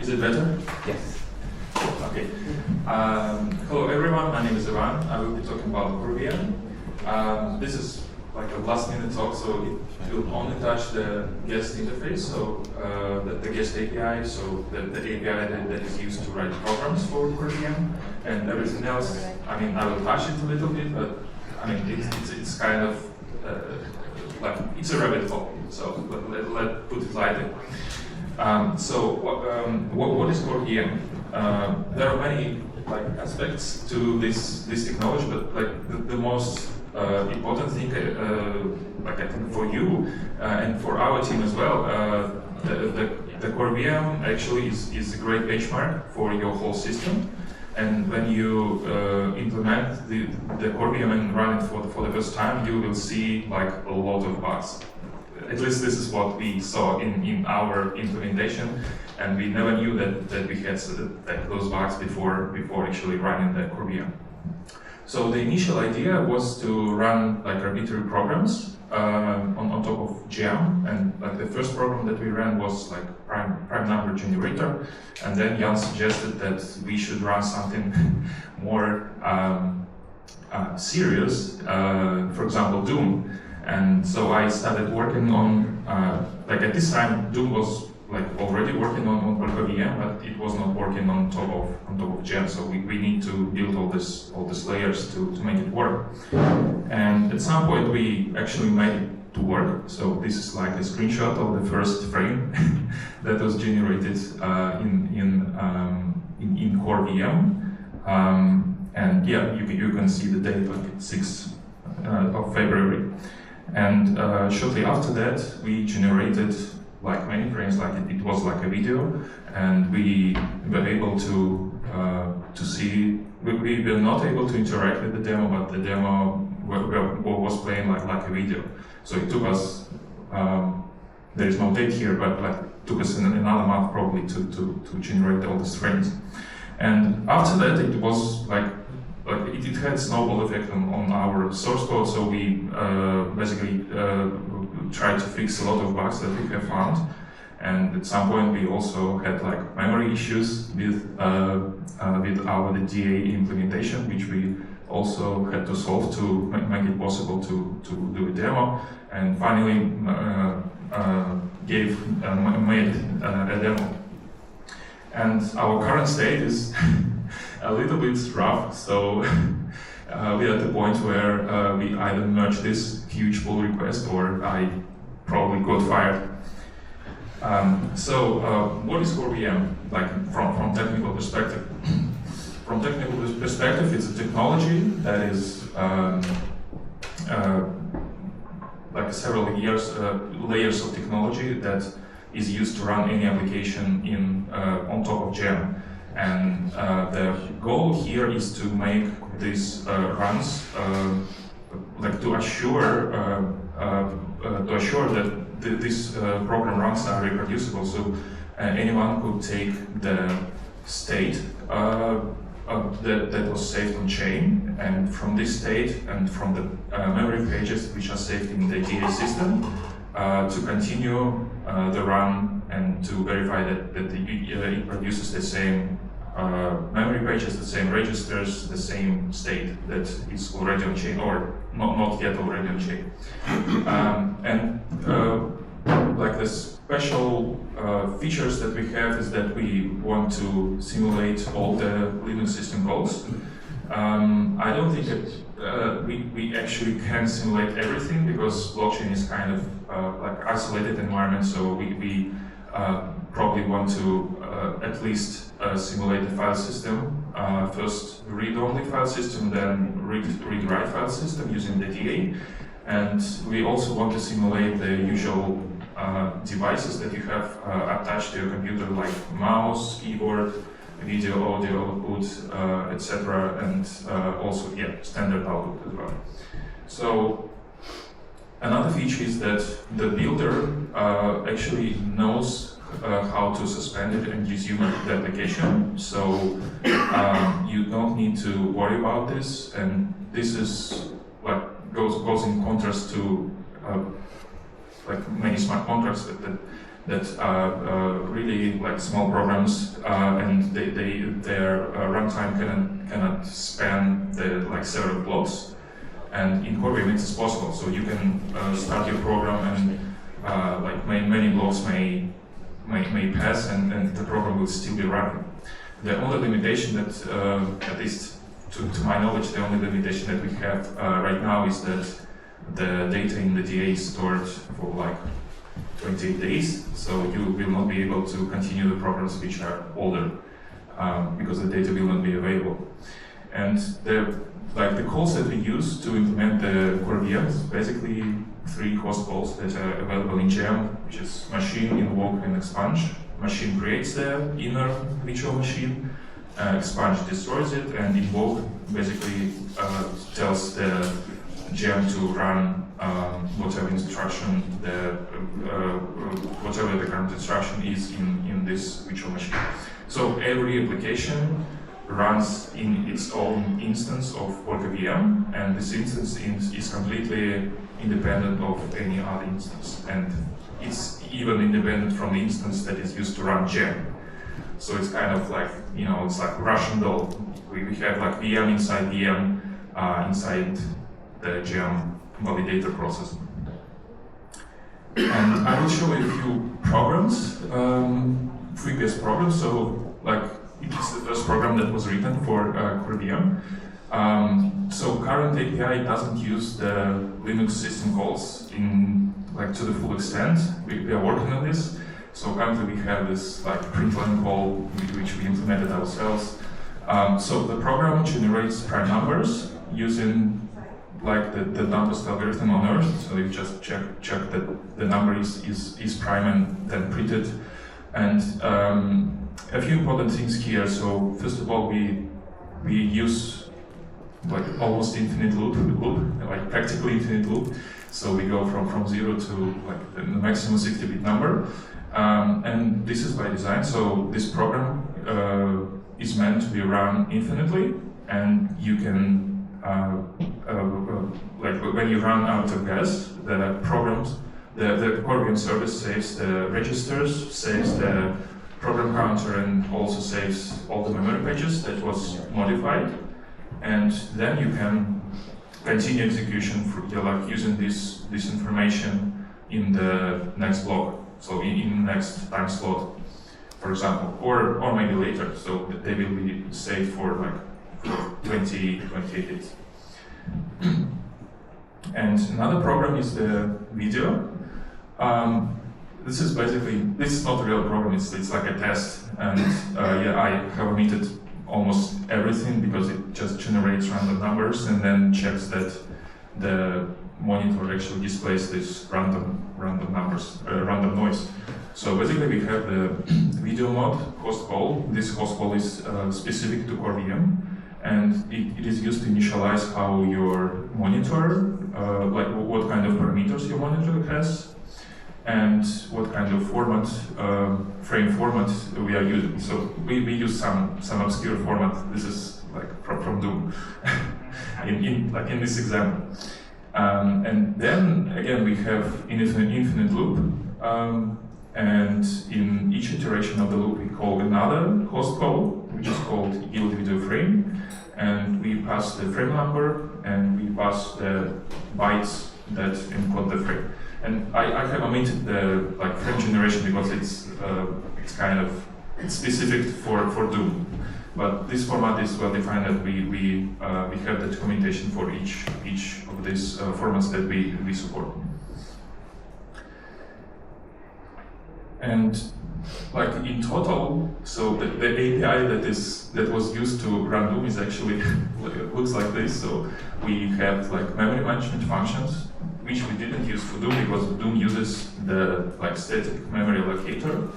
Is it better? Yes. Okay. Hello everyone, my name is Ivan. I will be talking about CoreVM. This is like a last minute talk, so it will only touch the guest interface, so the guest API, so the API that is used to write programs for CoreVM, and everything else. I mean, I will touch it a little bit, but I mean, it's kind of like it's a rabbit hole. So let's put it lightly. So what is CoreVM? There are many aspects to this technology, but the most important thing, I think for you and for our team as well, the CoreVM actually is a great benchmark for your whole system. And when you implement the CoreVM and run it for the first time, you will see a lot of bugs. At least this is what we saw in our implementation, and we never knew that we had those bugs before actually running the CoreVM. So the initial idea was to run arbitrary programs on top of GEM, and the first program that we ran was prime number generator, and then Jan suggested that we should run something more serious, for example Doom. And so I started working on, at this time, Doom was already working on CoreVM, but it was not working on top of GEM. So we need to build all these layers to make it work. And at some point, we actually made it to work. So this is a screenshot of the first frame that was generated in CoreVM. And yeah, you can see the date, 6th of February. And shortly after that, we generated many frames, it was like a video, and we were able to see. We were not able to interact with the demo, but the demo was playing like a video. So it took us. There is no date here, but took us another month probably to generate all these frames. And after that, it was it had snowball effect on our source code, so we basically tried to fix a lot of bugs that we have found. And at some point we also had memory issues with our DA implementation, which we also had to solve to make it possible to do a demo. And finally made a demo. And our current state is a little bit rough, so we're at the point where we either merge this huge pull request or I probably got fired. So what is CoreVM from technical perspective? From technical perspective, it's a technology that is several layers of technology that is used to run any application on top of GEM. And the goal here is to make these runs to assure that these program runs are reproducible. So anyone could take the state that was saved on chain, and from this state and from the memory pages which are saved in the DA system to continue the run and to verify that it produces the same memory pages, the same registers, the same state that is already on chain or not yet already on chain. And the special features that we have is that we want to simulate all the Linux system calls. I don't think that we actually can simulate everything, because blockchain is kind of isolated environment, so we probably want to at least simulate the file system. First read-only file system, then read-write file system using the DA. And we also want to simulate the usual devices that you have attached to your computer, like mouse, keyboard, video, audio output, etc. And also, standard output as well. So another feature is that the builder actually knows how to suspend it and resume the application. So you don't need to worry about this, and this is goes in contrast to many smart contracts that that are really like small programs, and their runtime cannot span the like several blocks. And in CoreVM it is possible, so you can start your program and like many blocks may pass, and the program will still be running. The only limitation that, at least to my knowledge, the only limitation that we have right now is that the data in the DA is stored for like 28 days, so you will not be able to continue the programs which are older because the data will not be available. And the calls that we use to implement the CoreVM is basically 3 host calls that are available in gem, which is machine, invoke, and expunge. Machine creates the inner virtual machine, expunge destroys it, and invoke basically tells the gem to run whatever instruction, whatever the current instruction is in this virtual machine. So every application runs in its own instance of CoreVM, and this instance is completely independent of any other instance, and it's even independent from the instance that is used to run gem. So it's kind of like, it's like Russian doll. We have like VM inside VM inside the gem validator process. And I will show you a few programs, previous programs. So like it is the first program that was written for CoreVM. So current API doesn't use the Linux system calls to the full extent. We are working on this. So currently we have this like println call which we implemented ourselves. So the program generates prime numbers using like the dumbest algorithm on earth. So you just check that the number is prime and then print it. And a few important things here. So first of all, we use like almost infinite loop, like practically infinite loop. So we go from 0 to like the maximum 60-bit number. And this is by design. So this program is meant to be run infinitely, and you can like when you run out of gas, the CoreVM service saves the registers, saves the program counter, and also saves all the memory pages that was modified. And then you can continue execution like using this information in the next block, so in the next time slot, for example, or maybe later. So they will be saved for like 28 days. And another program is the video. This is not a real program. It's like a test, and I have omitted almost everything because it just generates random numbers and then checks that the monitor actually displays this random numbers, random noise. So basically we have the video mode host call. This host call is specific to CoreVM, and it is used to initialize how your monitor, like what kind of parameters your monitor has, and what kind of format, frame format we are using. So we use some obscure format. This is like from Doom, in this example. And then again we have infinite loop, and in each iteration of the loop we call another host call, which is called yield video frame, and we pass the frame number and we pass the bytes that encode the frame. And I have omitted the frame generation because it's kind of specific for Doom. But this format is well defined, and we have the documentation for each of these formats that we support. And like in total, so the API that was used to run Doom is actually looks like this. So we have like memory management functions, which we didn't use for Doom because Doom uses the static memory allocator.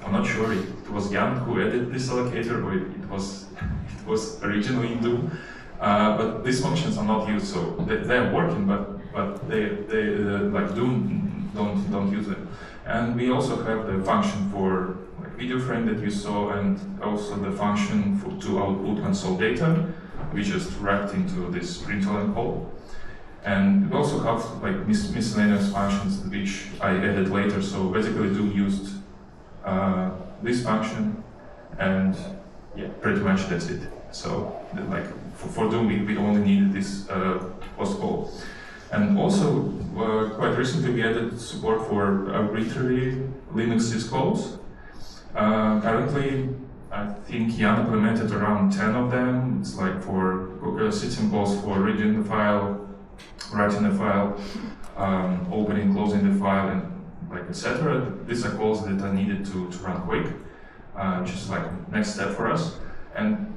I'm not sure if it was Jan who added this allocator or it was originally in Doom, but these functions are not used. So they're working, but they like Doom don't use them. And we also have the function for video frame that you saw, and also the function to output console data, which is wrapped into this println call. And we also have like miscellaneous functions which I added later. So basically, Doom used this function, and yeah, pretty much that's it. So like for Doom, we only needed this post call. And also, quite recently, we added support for arbitrary Linux syscalls. Currently, I think Jan implemented around 10 of them. It's like for system calls for reading the file, writing the file, opening, closing the file, and like etc. These are calls that are needed to run quick, which is like next step for us. And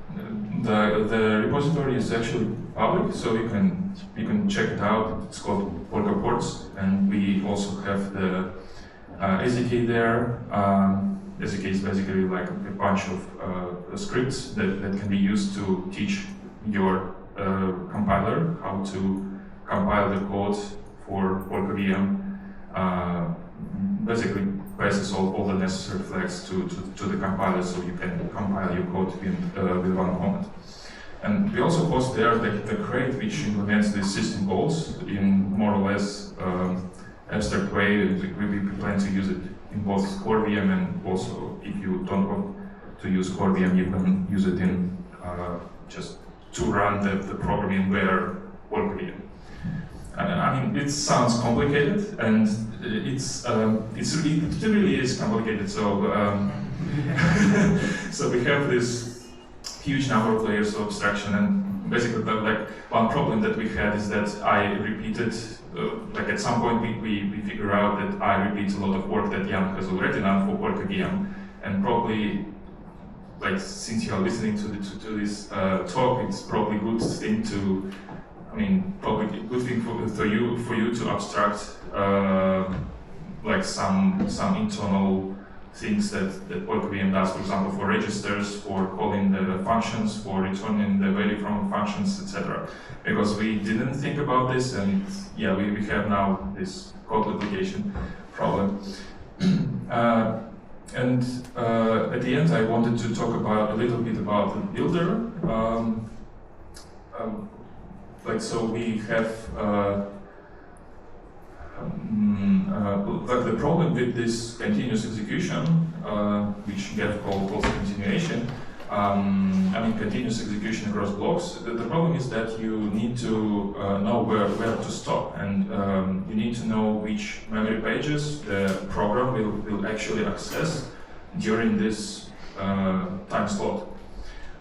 the repository is actually public, so you can check it out. It's called Polka ports, and we also have the SDK there. SDK is basically like a bunch of scripts that can be used to teach your compiler how to compile the code for CoreVM. Basically passes all the necessary flags to the compiler, so you can compile your code with one comment. And we also post there the crate which implements the system calls in more or less abstract way. We plan to use it in both CoreVM, and also if you don't want to use CoreVM, you can use it in just to run the programming where CoreVM. I mean, it sounds complicated, and it really is complicated. So so we have this huge number of layers of abstraction, and basically, like one problem that we had is that I repeated. Like at some point, we figure out that I repeat a lot of work that Jan has already done for CoreVM, and probably, like since you are listening to this talk, it's probably good thing to. I mean, probably a good thing for you to abstract like some internal things that CoreVM does, for example, for registers, for calling the functions, for returning the value from functions, etc. Because we didn't think about this, and yeah, we have now this code duplication problem. And at the end, I wanted to talk about a little bit about the builder. Like so, we have like the problem with this continuous execution, which get called continuation. I mean, continuous execution across blocks. The problem is that you need to know where to stop, and you need to know which memory pages the program will actually access during this time slot.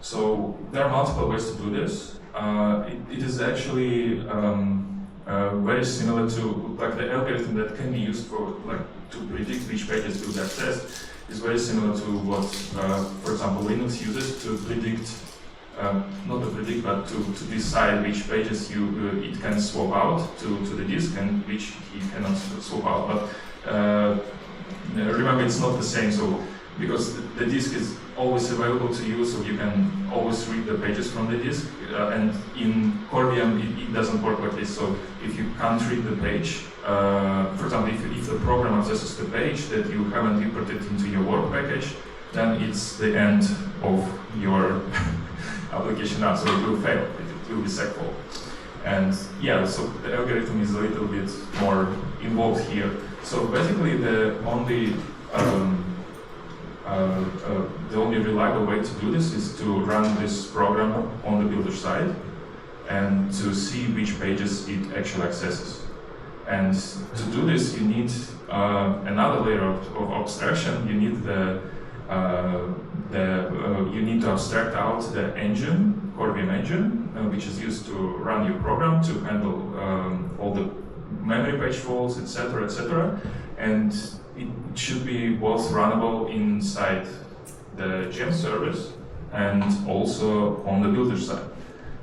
So there are multiple ways to do this. It is actually very similar to like the algorithm that can be used for like to predict which pages will be accessed. Is very similar to what, for example, Linux uses to predict, not to predict, but to decide which pages it can swap out to the disk and which it cannot swap out. But remember, it's not the same. So because the disk is always available to you, so you can always read the pages from the disk. And in CoreVM, it doesn't work like this. So if you can't read the page, for example, if the program accesses the page that you haven't imported into your work package, then it's the end of your application now, so it will fail. It will be segfault. And yeah, so the algorithm is a little bit more involved here. So basically, the only reliable way to do this is to run this program on the builder side and to see which pages it actually accesses. And to do this, you need another layer of abstraction. You need you need to abstract out the engine, CoreVM engine, which is used to run your program to handle all the memory page faults, etc., etc. And it should be both runnable inside the gem service and also on the builder side.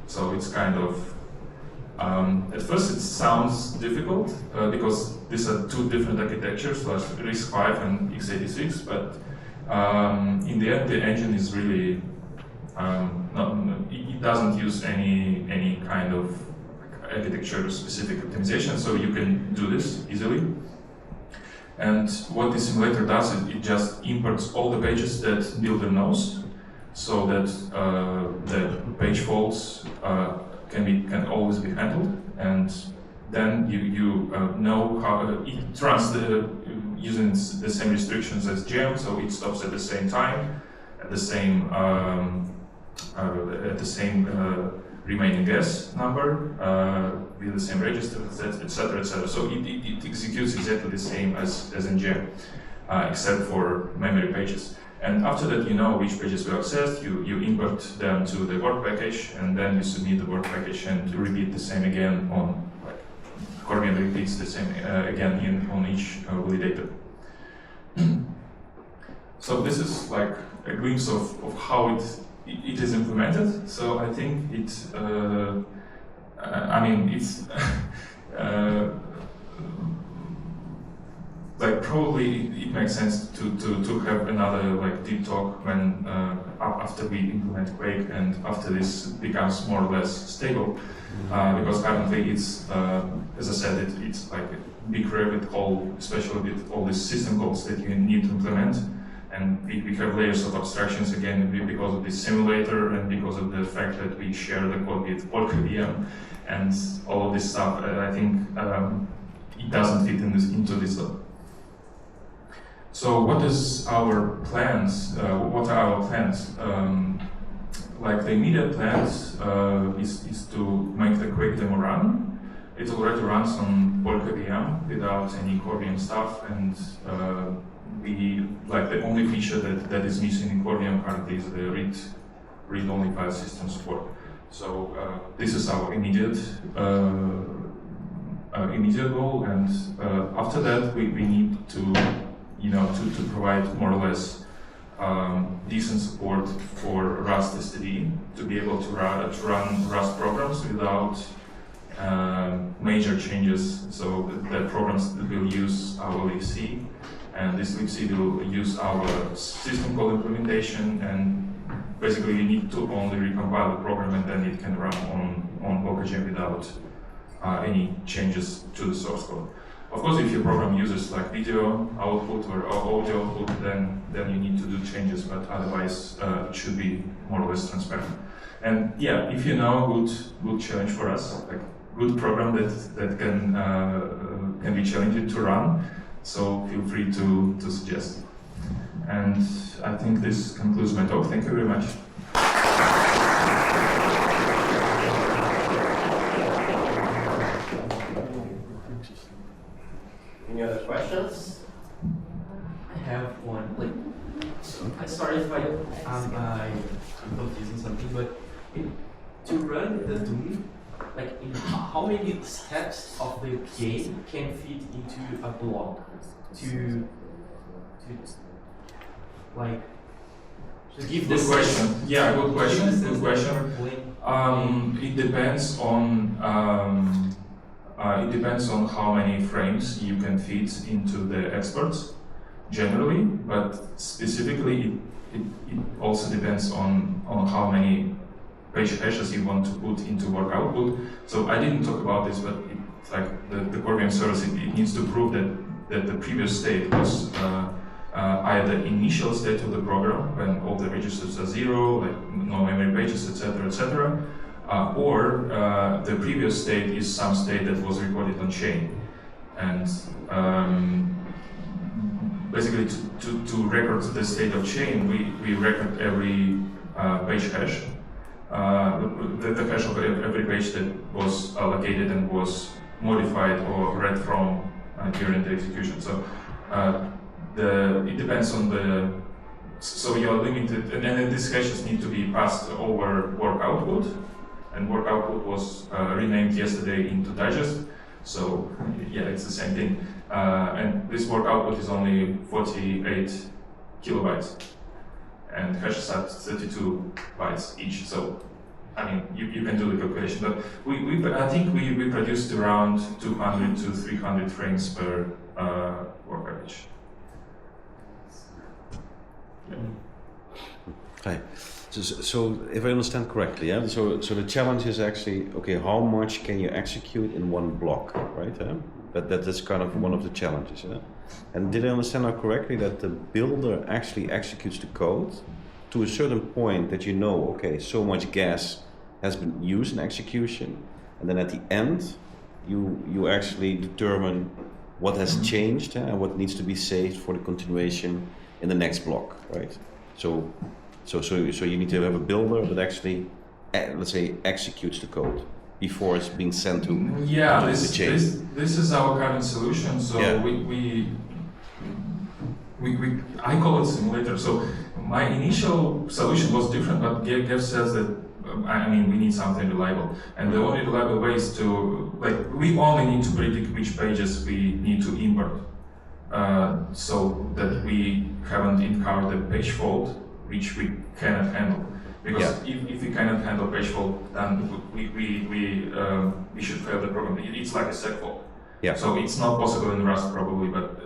So it's kind of at first it sounds difficult because these are two different architectures, like RISC-V and x86, but in the end the engine is really it doesn't use any kind of architecture specific optimization, so you can do this easily. And what the simulator does is it just imports all the pages that builder knows, so that the page faults can always be handled, and then you know how it runs using the same restrictions as gem, so it stops at the same time, at the same remaining guess number with the same register, etc., etc. So it executes exactly the same as in gem, except for memory pages. And after that, you know which pages were accessed, you import them to the work package, and then you submit the work package and repeat the same again on, like, CoreVM repeats the same again on each validator. So this is like a glimpse of how it is implemented. So I think it's like probably it makes sense to have another like deep talk when after we implement Quake and after this becomes more or less stable, because currently it's as I said it's like a big rabbit hole, especially with all these system calls that you need to implement, and we have layers of abstractions again because of this simulator and because of the fact that we share the code with CoreVM and all of this stuff. I think it doesn't fit into this level. So what is our plans? What are our plans? Like the immediate plans is to make the Quake demo run. It already runs on CoreVM without any CoreVM stuff, and the only feature that is missing in CoreVM currently is the read-only file system support. So this is our immediate goal, and after that we need to provide more or less decent support for Rust STD to be able to run Rust programs without major changes. So the programs that will use our libc, and this libc will use our system call implementation, and basically you need to only recompile the program and then it can run on OpenGem without any changes to the source code. Of course, if your program uses like video output or audio output, then you need to do changes, but otherwise it should be more or less transparent. And yeah, if you know good challenge for us, like good program that can be challenging to run, so feel free to suggest. And I think this concludes my talk. Thank you very much. Any other questions? I have one. I'm sorry if I'm confusing something, but to run the Doom, how many steps of the game can fit into a block to give Good this question. Yeah, good question. Good question. It depends on how many frames you can fit into the exports generally, but specifically it also depends on how many page hashes you want to put into work output. So I didn't talk about this, but it's like the CoreVM service, it needs to prove that the previous state was either initial state of the program when all the registers are zero, like no memory pages, etc., or the previous state is some state that was recorded on chain. And basically to record the state of chain, we record every page hash, the hash of every page that was allocated and was modified or read from during the execution. So it depends on so you're limited, and then these hashes need to be passed over work output, and work output was renamed yesterday into digest. So yeah, it's the same thing. And this work output is only 48 kilobytes, and hashes are 32 bytes each. So I mean, you can do the calculation, but I think we produced around 200 to 300 frames per work package. Yeah. Hi. So if I understand correctly, yeah. So the challenge is actually, okay, how much can you execute in one block, right? That's kind of one of the challenges. Yeah? And did I understand now correctly that the builder actually executes the code to a certain point that you know, okay, so much gas has been used in execution, and then at the end, you actually determine what has changed and what needs to be saved for the continuation in the next block, right? So you need to have a builder that actually, let's say, executes the code before it's being sent to Yeah, the chain. this is our current solution. So Yeah. I call it simulator. So my initial solution was different, but Gev says that I mean we need something reliable, and the only reliable way is to we only need to predict which pages we need to import, so that we haven't encountered a page fault which we cannot handle. Because if we cannot handle page fault, then we should fail the program. It's like a seg fault. Yeah. So it's not possible in Rust probably, but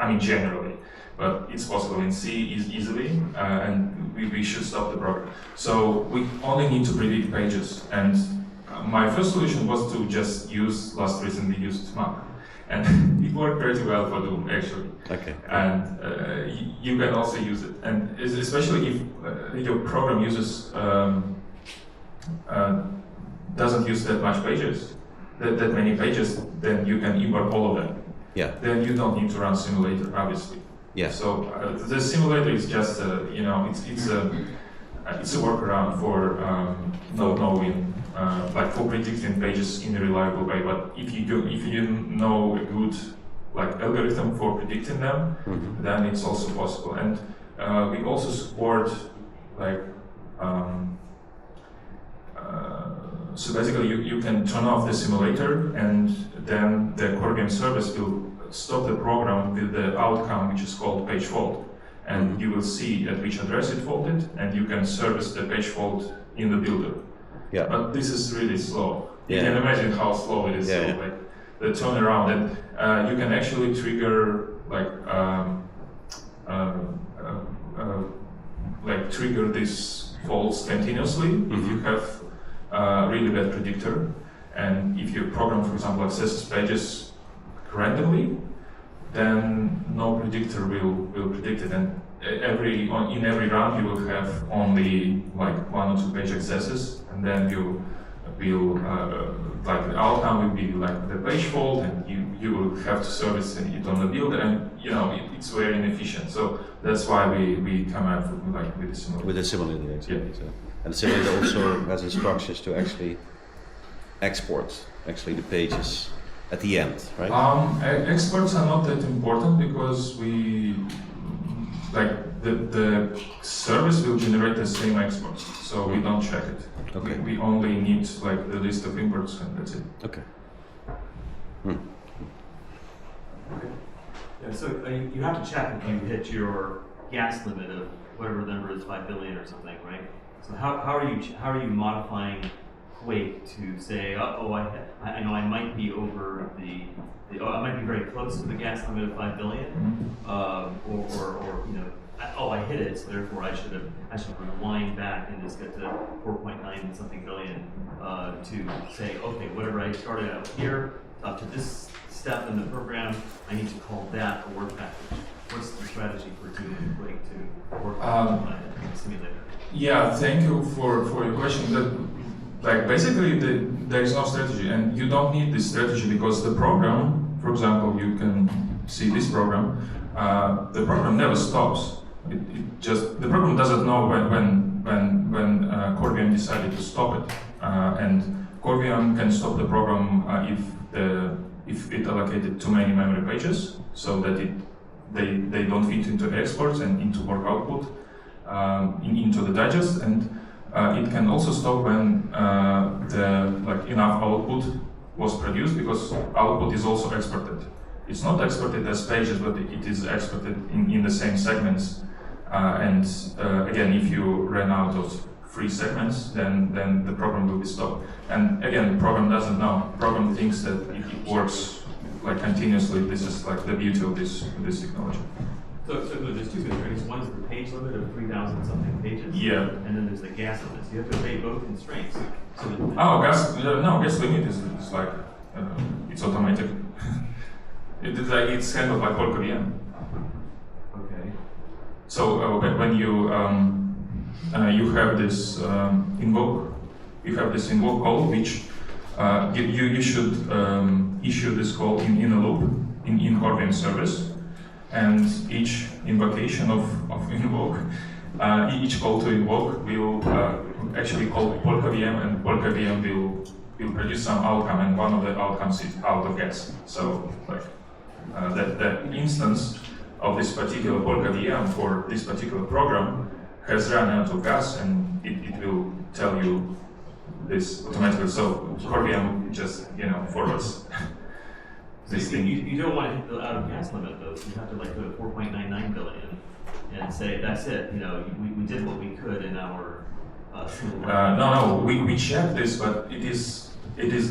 I mean generally, but it's possible in C easily, and we should stop the program. So we only need to predict pages, and my first solution was to just use last recently used map, and it worked pretty well for Doom actually. Okay. And you can also use it, and especially if your program uses doesn't use that much pages, that many pages, then you can import all of them. Yeah. Then you don't need to run simulator, obviously. Yeah. So the simulator is just it's a workaround for not knowing for predicting pages in a reliable way. But if you know a good algorithm for predicting them, then it's also possible. And we also support so basically you can turn off the simulator, and then the CoreVM service will stop the program with the outcome which is called page fault, and you will see at which address it faulted, and you can service the page fault in the builder. Yeah. But this is really slow. Yeah. You can imagine how slow it is. Yeah, so yeah. The turnaround, and you can actually trigger trigger these faults continuously if you have a really bad predictor, and if your program, for example, accesses pages randomly, then no predictor will predict it, and in every run you will have only 1 or 2 page accesses, and then you will the outcome will be the page fault, and you will have to service it on the builder, and it's very inefficient. So that's why we come out with the simulator. With the simulator, exactly. Yeah. So. And the simulator also has instructions to actually export the pages at the end, right? Exports are not that important because the service will generate the same exports, so we don't check it. Okay. We only need the list of imports, and that's it. Okay. Yeah, so you have to check if you hit your gas limit of whatever the number is, 5 billion or something, right? So how are you modifying Quake to say, I know I might be over I might be very close to the gas limit of 5 billion, I hit it, so therefore I should rewind back and just get to 4.9 something billion to say, okay, whatever I started out here up to this step in the program, I need to call that a work package. What's the strategy for doing Quake to work on the simulator? Yeah, thank you for your question. Basically, there is no strategy, and you don't need this strategy because the program, for example, you can see this program. The program never stops. The program doesn't know when CoreVM decided to stop it, and CoreVM can stop the program if it allocated too many memory pages, so that they don't fit into exports and into work output into the digest, and it can also stop when enough output was produced, because output is also exported. It's not exported as pages, but it is exported in the same segments. Again, if you ran out of free segments, then the program will be stopped. And again, the program doesn't know. The program thinks that it works continuously. This is the beauty of this technology. So there's two constraints. One is the page limit of 3,000 something pages. Yeah. And then there's the gas limit. So you have to obey both constraints. So Gas limit is it's automatic. It's kind of like CoreVM. Okay. So when you you have this invoke call which you should issue this call in a loop in CoreVM service, and each invocation of invoke, each call to invoke will actually call CoreVM, and CoreVM will produce some outcome, and one of the outcomes is out of gas. So like the instance of this particular CoreVM for this particular program has run out of gas, and it will tell you this automatically. So CoreVM just forwards this thing. You don't want to hit the out of gas limit though. So you have to like go to 4.99 billion and say that's it. We did what we could in our single. No, we checked this, but it is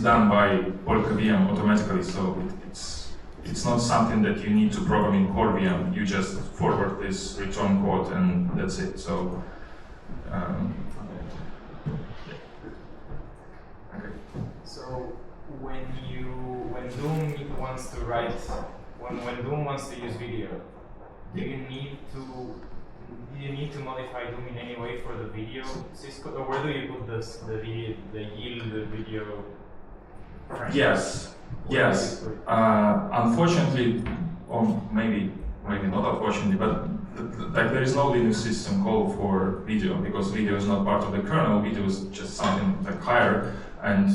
done by CoreVM automatically. So it's not something that you need to program in CoreVM. You just forward this return code, and that's it. So. So when Doom wants to write, when Doom wants to use video, do you need to modify Doom in any way for the video syscode, or where do you put the yield video? Yes. Unfortunately, or maybe not unfortunately, but like there is no Linux system call for video, because video is not part of the kernel. Video is just something like higher, and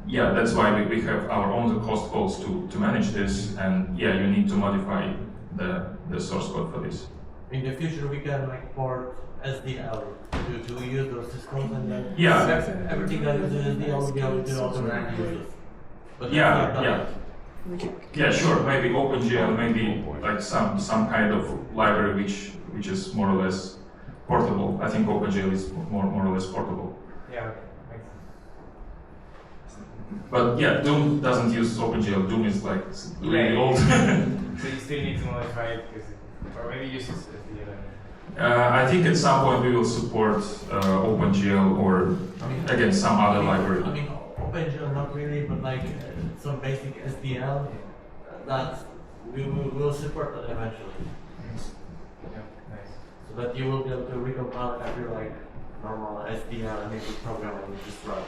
yeah, that's why we have our own host calls to manage this, and yeah, you need to modify the source code for this. In the future, we can like port SDL to use those systems, and then everything that is SDL will be able to automatically use it. But Yeah, sure. Maybe OpenGL, maybe like some kind of library which is more or less portable. I think OpenGL is more or less portable. Yeah. Okay. But yeah, Doom doesn't use OpenGL. Doom is like really old. So you still need to modify it, or maybe use it at the other. I think at some point we will support OpenGL or again some other library. I mean, OpenGL not really, but like some basic SDL that we will support that eventually. Yeah, nice. So that you will be able to recompile every like normal SDL and maybe program and just run.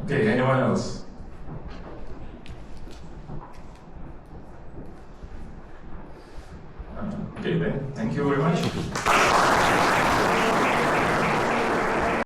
Okay, anyone else? Okay then, thank you very much.